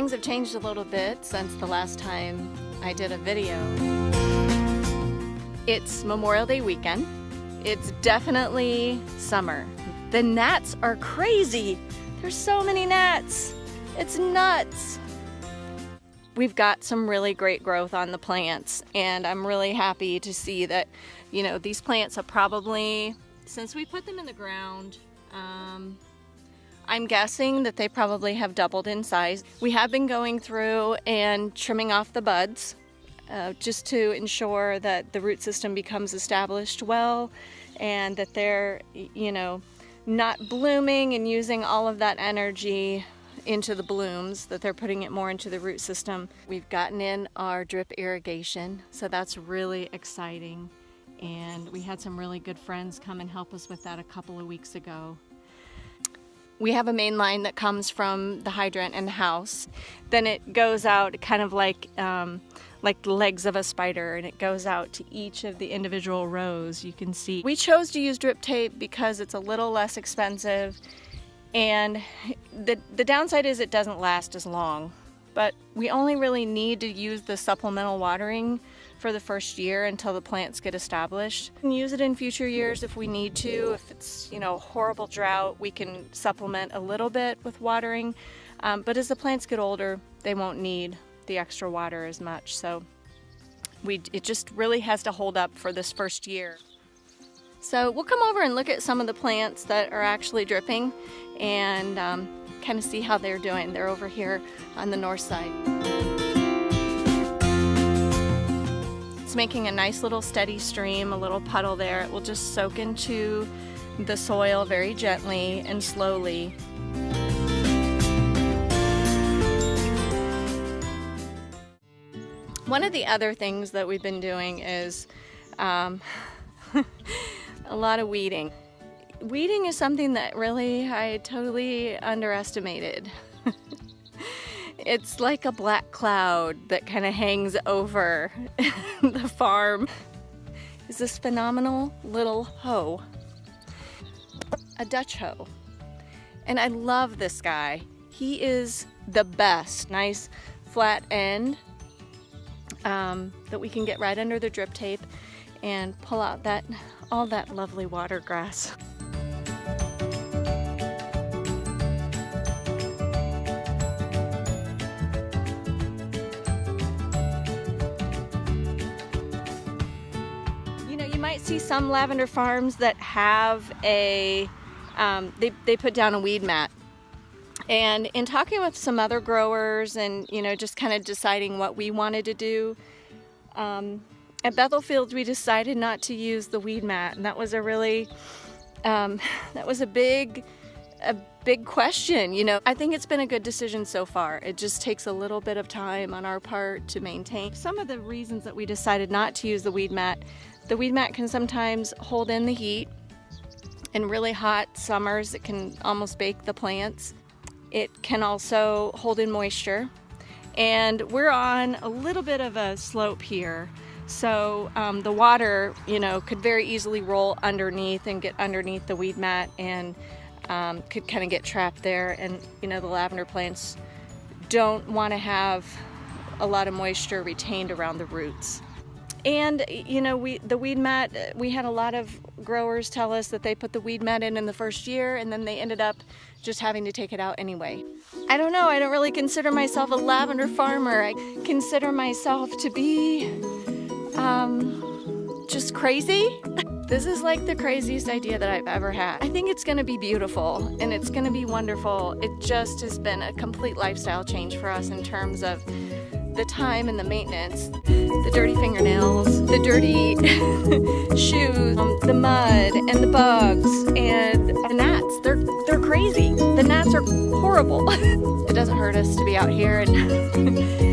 things have changed a little bit since the last time I did a video. It's Memorial Day weekend. It's definitely summer. The gnats are crazy. There's so many gnats. It's nuts. We've got some really great growth on the plants, and I'm really happy to see that, you know, these plants have probably, since we put them in the ground, I'm guessing that they probably have doubled in size. We have been going through and trimming off the buds just to ensure that the root system becomes established well and that they're, you know, not blooming and using all of that energy into the blooms, that they're putting it more into the root system. We've gotten in our drip irrigation, so that's really exciting. And we had some really good friends come and help us with that a couple of weeks ago. We have a main line that comes from the hydrant in the house. Then it goes out kind of like the legs of a spider, and it goes out to each of the individual rows. You can see we chose to use drip tape because it's a little less expensive, and the downside is it doesn't last as long. But we only really need to use the supplemental watering for the first year until the plants get established. We can use it in future years if we need to. If it's, you know, horrible drought, we can supplement a little bit with watering. But as the plants get older, they won't need the extra water as much. So it just really has to hold up for this first year. So we'll come over and look at some of the plants that are actually dripping and kind of see how they're doing. They're over here on the north side. It's making a nice little steady stream, a little puddle there. It will just soak into the soil very gently and slowly. One of the other things that we've been doing is a lot of weeding. Weeding is something that really I totally underestimated. It's like a black cloud that kind of hangs over the farm. Is this phenomenal little hoe, a Dutch hoe. And I love this guy. He is the best. Nice flat end that we can get right under the drip tape and pull out all that lovely water grass. See some lavender farms that have they put down a weed mat. And in talking with some other growers and, you know, just kind of deciding what we wanted to do, at Bethel Fields we decided not to use the weed mat, and that was a really that was a big question. You know, I think it's been a good decision so far. It just takes a little bit of time on our part to maintain. Some of the reasons that we decided not to use the weed mat can sometimes hold in the heat. In really hot summers, it can almost bake the plants. It can also hold in moisture. And we're on a little bit of a slope here. So the water, you know, could very easily roll underneath and get underneath the weed mat and could kind of get trapped there. And, you know, the lavender plants don't want to have a lot of moisture retained around the roots. And, you know, the weed mat, we had a lot of growers tell us that they put the weed mat in the first year and then they ended up just having to take it out anyway. I don't know, I don't really consider myself a lavender farmer. I consider myself to be just crazy. This is like the craziest idea that I've ever had. I think it's gonna be beautiful and it's gonna be wonderful. It just has been a complete lifestyle change for us in terms of the time and the maintenance, the dirty fingernails, the dirty shoes, the mud and the bugs and the gnats. They're crazy. The gnats are horrible. It doesn't hurt us to be out here and